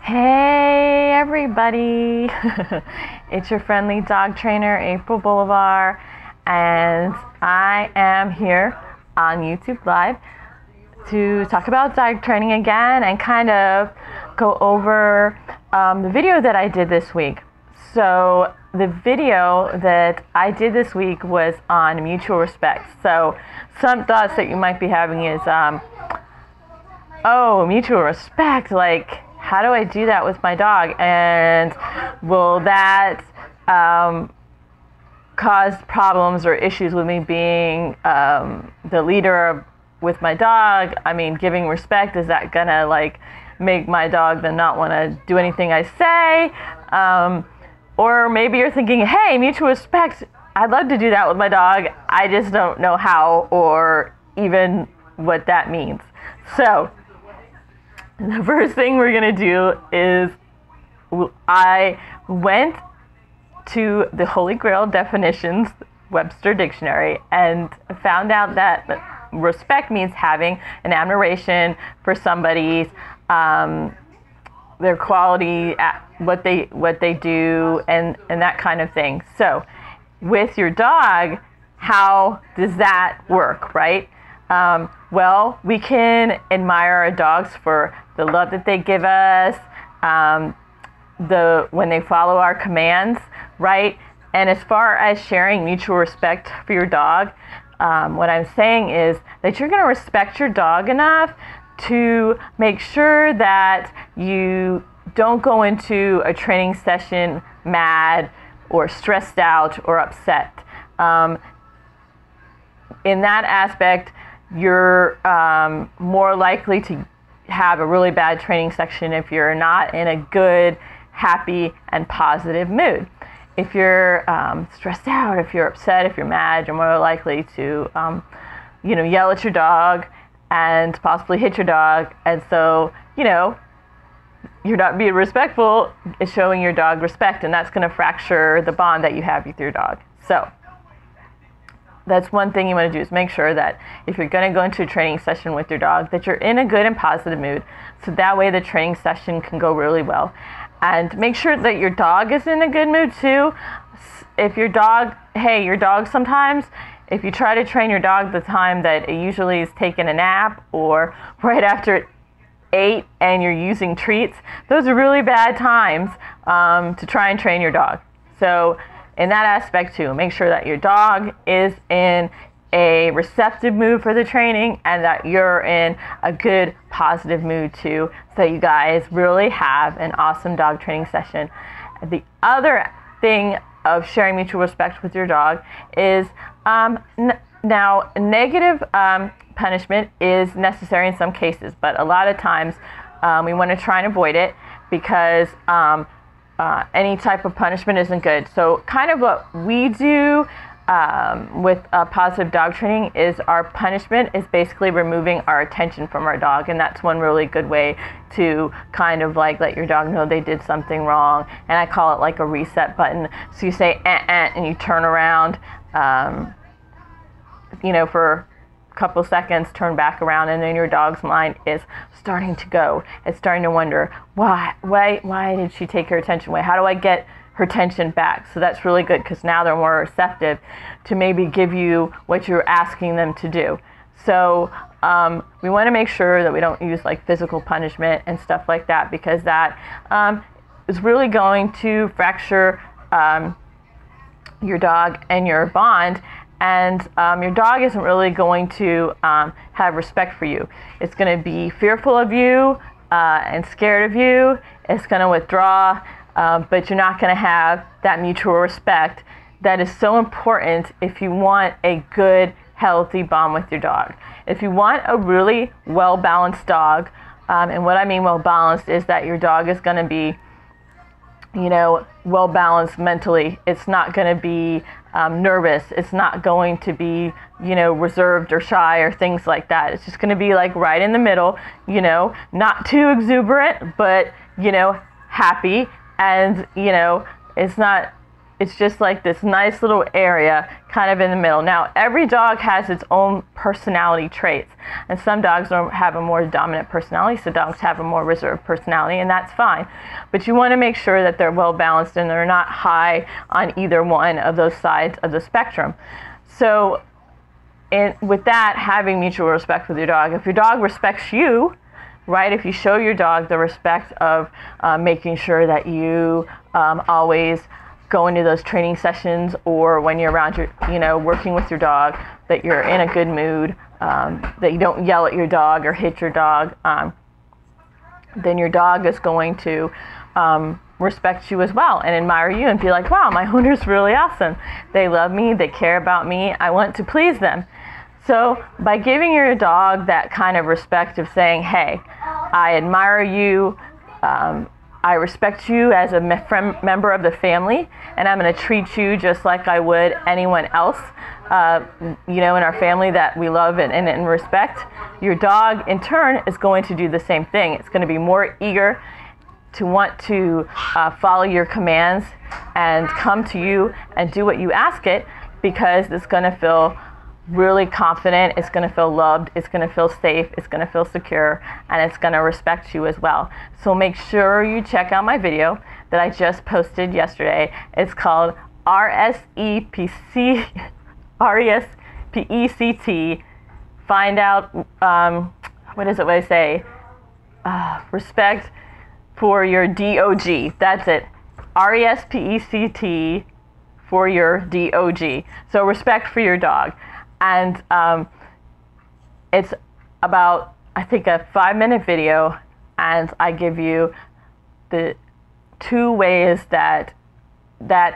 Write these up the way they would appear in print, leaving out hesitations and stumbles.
Hey everybody, it's your friendly dog trainer April Bolivar, and I am here on YouTube Live to talk about dog training again and kind of go over the video that I did this week. So the video that I did this week was on mutual respect. So some thoughts that you might be having is, oh, mutual respect, like how do I do that with my dog? And will that cause problems or issues with me being the leader with my dog? I mean, giving respect, is that gonna like make my dog then not want to do anything I say? Or maybe you're thinking, hey, mutual respect, I'd love to do that with my dog. I just don't know how or even what that means. So the first thing we're going to do is I went to the Holy Grail definitions, Webster Dictionary, and found out that respect means having an admiration for somebody's their quality, what they do, and that kind of thing. So with your dog, how does that work, right? Well, we can admire our dogs for the love that they give us, when they follow our commands, right? And as far as sharing mutual respect for your dog, what I'm saying is that you're going to respect your dog enough to make sure that you don't go into a training session mad or stressed out or upset. In that aspect, you're more likely to have a really bad training session if you're not in a good, happy, and positive mood. If you're stressed out, if you're upset, if you're mad, you're more likely to yell at your dog and possibly hit your dog. And so, you're not being respectful, is showing your dog respect, and that's going to fracture the bond that you have with your dog. So that's one thing you want to do, is make sure that if you're going to go into a training session with your dog, that you're in a good and positive mood, so that way the training session can go really well. And make sure that your dog is in a good mood too. If your dog sometimes, if you try to train your dog the time that it usually is taking a nap or right after it ate and you're using treats, those are really bad times to try and train your dog. So in that aspect too, make sure that your dog is in a receptive mood for the training and that you're in a good, positive mood too, so that you guys really have an awesome dog training session. The other thing of sharing mutual respect with your dog is now negative punishment is necessary in some cases, but a lot of times we want to try and avoid it because any type of punishment isn't good. So kind of what we do with positive dog training is our punishment is basically removing our attention from our dog, and that's one really good way to kind of like let your dog know they did something wrong. And I call it like a reset button. So you say and you turn around for a couple seconds, turn back around, and then your dog's mind is starting to go. It's starting to wonder, why did she take her attention away? How do I get her attention back? So that's really good, because now they're more receptive to maybe give you what you're asking them to do. So we want to make sure that we don't use like physical punishment and stuff like that, because that is really going to fracture your dog and your bond. And your dog isn't really going to have respect for you. It's going to be fearful of you and scared of you. It's going to withdraw, but you're not going to have that mutual respect that is so important if you want a good, healthy bond with your dog. If you want a really well-balanced dog, and what I mean well-balanced is that your dog is going to be well-balanced mentally. It's not going to be nervous. It's not going to be, reserved or shy or things like that. It's just going to be like right in the middle, not too exuberant, but, happy. And, it's it's just like this nice little area kind of in the middle. Now, every dog has its own personality traits, and some dogs have a more dominant personality, so dogs have a more reserved personality, and that's fine. But you want to make sure that they're well balanced and they're not high on either one of those sides of the spectrum. So with that, having mutual respect with your dog. If your dog respects you, right, if you show your dog the respect of making sure that you always go into those training sessions, or when you're around your, working with your dog, that you're in a good mood, that you don't yell at your dog or hit your dog, then your dog is going to respect you as well and admire you and be like, wow, my owner's really awesome. They love me, they care about me, I want to please them. So by giving your dog that kind of respect of saying, hey, I admire you, I respect you as a member of the family, and I'm going to treat you just like I would anyone else, in our family that we love and respect. Your dog, in turn, is going to do the same thing. It's going to be more eager to want to follow your commands and come to you and do what you ask it, because it's going to feel really confident, it's going to feel loved, it's going to feel safe, it's going to feel secure, and it's going to respect you as well. So make sure you check out my video that I just posted yesterday. It's called RESPECT. Find out, what I say? Respect for your DOG. That's it. RESPECT for your DOG. So respect for your dog. And it's about, I think, a 5-minute video, and I give you the 2 ways that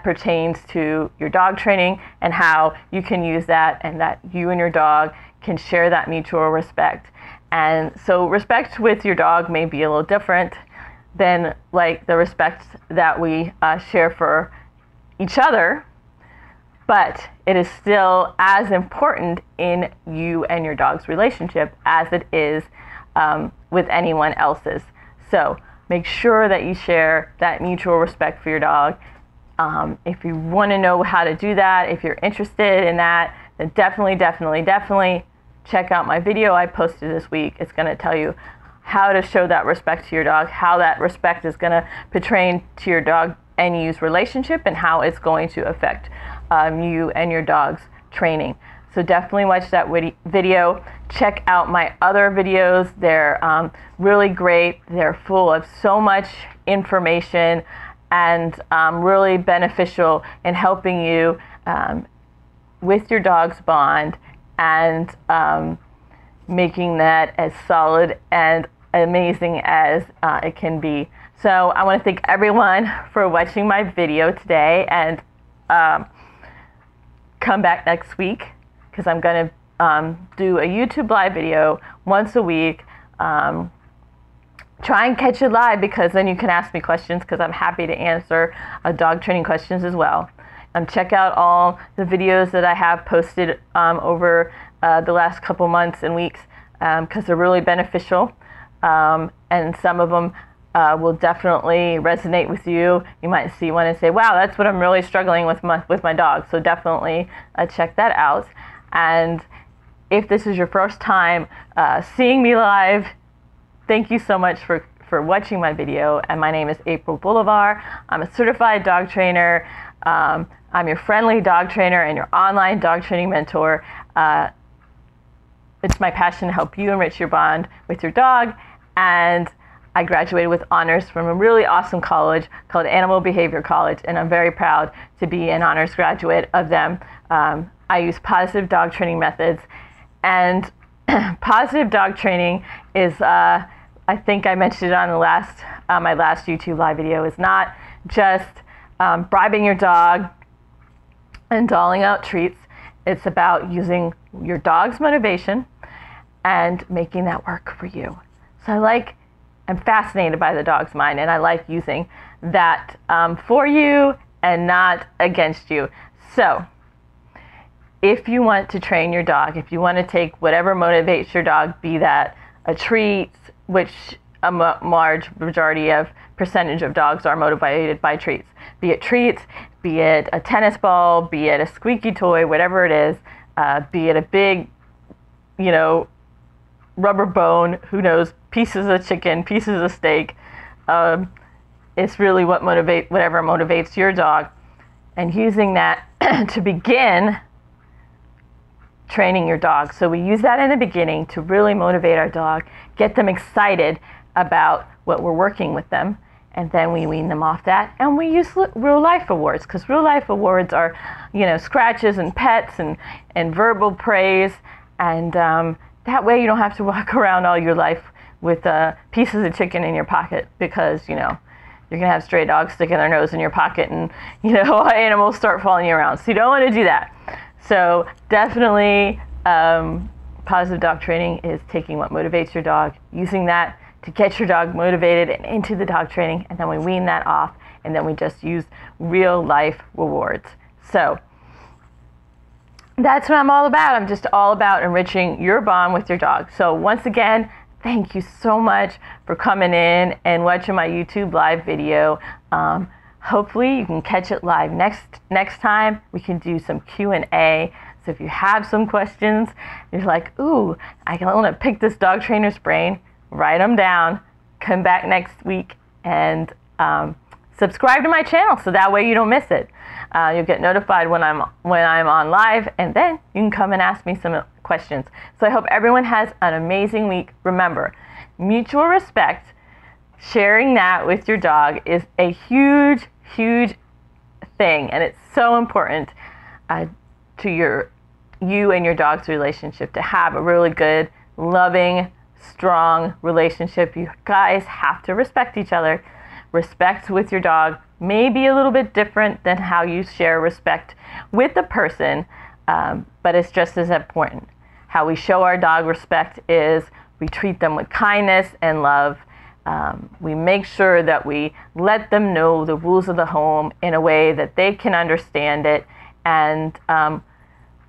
pertains to your dog training and how you can use that, and that you and your dog can share that mutual respect. And so respect with your dog may be a little different than like the respect that we share for each other, but it is still as important in you and your dog's relationship as it is with anyone else's. So make sure that you share that mutual respect for your dog. If you want to know how to do that, if you're interested in that, then definitely check out my video I posted this week. It's going to tell you how to show that respect to your dog, how that respect is going to pertain to your dog and you's relationship, and how it's going to affect you and your dog's training. So definitely watch that video. Check out my other videos. They're really great. They're full of so much information and really beneficial in helping you with your dog's bond and making that as solid and amazing as it can be. So I want to thank everyone for watching my video today, and come back next week, because I'm going to do a YouTube live video once a week. Try and catch it live, because then you can ask me questions, because I'm happy to answer dog training questions as well. Check out all the videos that I have posted over the last couple months and weeks, because they're really beneficial, and some of them will definitely resonate with you. You might see one and say, wow, that's what I'm really struggling with my dog. So definitely check that out. And if this is your first time seeing me live, thank you so much for watching my video. And my name is April Bolivar. I'm a certified dog trainer. I'm your friendly dog trainer and your online dog training mentor. It's my passion to help you enrich your bond with your dog. And I graduated with honors from a really awesome college called Animal Behavior College, and I'm very proud to be an honors graduate of them. I use positive dog training methods, and positive dog training is, I think I mentioned it on my last YouTube live video, is not just bribing your dog and doling out treats. It's about using your dog's motivation and making that work for you. So I'm fascinated by the dog's mind, and I like using that for you and not against you. So if you want to train your dog, if you want to take whatever motivates your dog, be that a treat, which large majority of percentage of dogs are motivated by treats. Be it treats, be it a tennis ball, be it a squeaky toy, whatever it is, be it a big, rubber bone, who knows, pieces of chicken, pieces of steak. It's really whatever motivates your dog, and using that to begin training your dog. So we use that in the beginning to really motivate our dog, get them excited about what we're working with them, and then we wean them off that. And we use real life awards, because real life awards are, scratches and pets and verbal praise, and that way you don't have to walk around all your life with pieces of chicken in your pocket, because you're going to have stray dogs sticking their nose in your pocket, and animals start following you around. So you don't want to do that. So definitely positive dog training is taking what motivates your dog, using that to get your dog motivated and into the dog training, and then we wean that off, and then we just use real life rewards. So that's what I'm all about. I'm just all about enriching your bond with your dog. So once again, thank you so much for coming in and watching my YouTube live video. Hopefully you can catch it live next time. We can do some Q&A. So if you have some questions, you're like, ooh, I want to pick this dog trainer's brain, write them down, come back next week, and subscribe to my channel so that way you don't miss it. You'll get notified when I'm on live, and then you can come and ask me some questions. So I hope everyone has an amazing week. Remember, mutual respect, sharing that with your dog is a huge, huge thing, and it's so important to you and your dog's relationship to have a really good, loving, strong relationship. You guys have to respect each other. Respect with your dog may be a little bit different than how you share respect with the person, but it's just as important. How we show our dog respect is we treat them with kindness and love. We make sure that we let them know the rules of the home in a way that they can understand it, and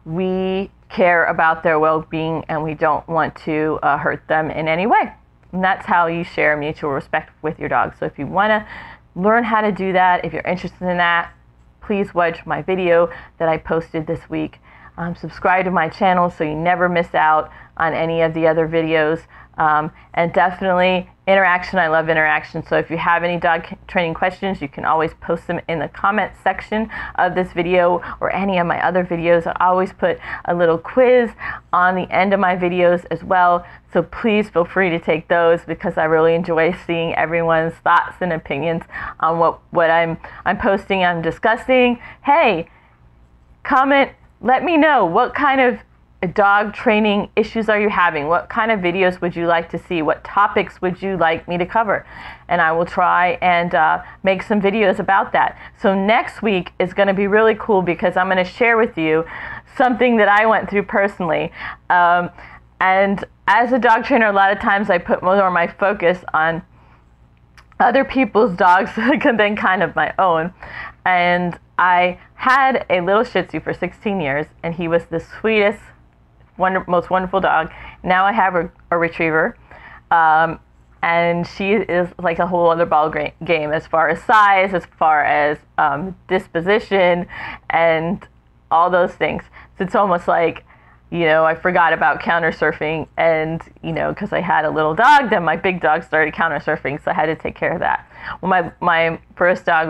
we care about their well-being, and we don't want to hurt them in any way. And that's how you share mutual respect with your dog. So if you want to learn how to do that, if you're interested in that, please watch my video that I posted this week. Subscribe to my channel so you never miss out on any of the other videos. And definitely interaction. I love interaction. So if you have any dog training questions, you can always post them in the comment section of this video or any of my other videos. I always put a little quiz on the end of my videos as well. So please feel free to take those, because I really enjoy seeing everyone's thoughts and opinions on what I'm posting, I'm discussing. Hey, comment, let me know what kind of dog training issues are you having? What kind of videos would you like to see? What topics would you like me to cover? And I will try and make some videos about that. So next week is going to be really cool, because I'm going to share with you something that I went through personally. And as a dog trainer, a lot of times I put more of my focus on other people's dogs than kind of my own. And I had a little Shih Tzu for 16 years, and he was the sweetest, most wonderful dog. Now I have a retriever, and she is like a whole other ball game as far as size, as far as disposition, and all those things. So it's almost like, I forgot about counter surfing, and because I had a little dog, then my big dog started counter surfing, so I had to take care of that. Well, my first dog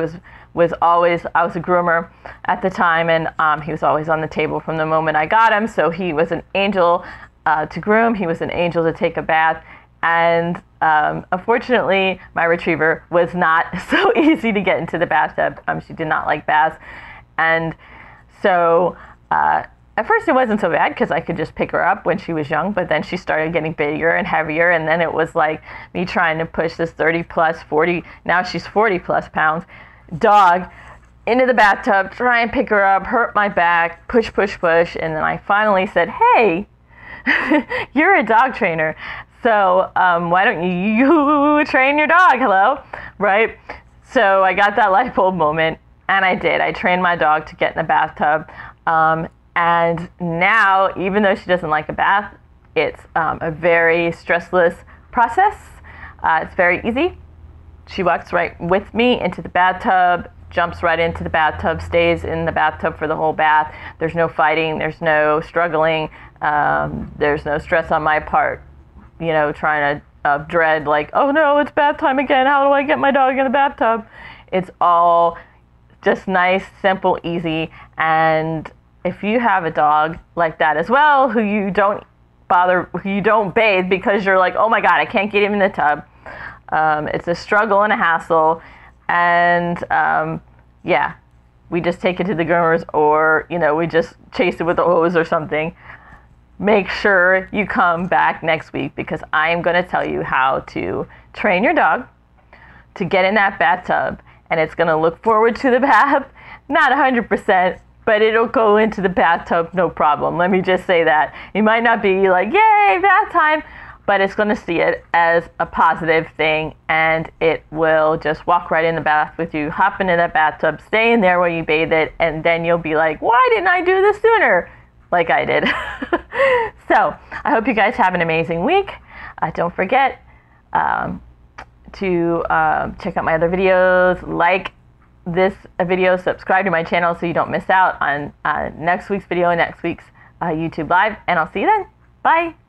was always, I was a groomer at the time, and he was always on the table from the moment I got him. So he was an angel to groom. He was an angel to take a bath. And unfortunately, my retriever was not so easy to get into the bathtub. She did not like baths. And so at first it wasn't so bad, because I could just pick her up when she was young, but then she started getting bigger and heavier, and then it was like me trying to push this 30 plus, 40, now she's 40 plus pounds dog into the bathtub, try and pick her up, hurt my back, push, push, push, and then I finally said, hey, you're a dog trainer, so why don't you train your dog, hello, right? So I got that light bulb moment, and I did. I trained my dog to get in the bathtub, and now, even though she doesn't like a bath, it's a very stressless process. It's very easy. She walks right with me into the bathtub, jumps right into the bathtub, stays in the bathtub for the whole bath. There's no fighting, there's no struggling, there's no stress on my part, trying to dread like, oh no, it's bath time again. How do I get my dog in the bathtub? It's all just nice, simple, easy. And if you have a dog like that as well, who you don't bathe because you're like, oh my God, I can't get him in the tub. It's a struggle and a hassle. And yeah, we just take it to the groomers, or, we just chase it with a hose or something. Make sure you come back next week, because I am going to tell you how to train your dog to get in that bathtub. And it's going to look forward to the bath, not 100%, but it'll go into the bathtub no problem. Let me just say that. You might not be like, yay, bath time, but it's going to see it as a positive thing, and it will just walk right in the bath with you, hop into that bathtub, stay in there while you bathe it, and then you'll be like, why didn't I do this sooner? Like I did. So I hope you guys have an amazing week. Don't forget to check out my other videos, like this video, subscribe to my channel so you don't miss out on next week's video and next week's YouTube Live, and I'll see you then. Bye.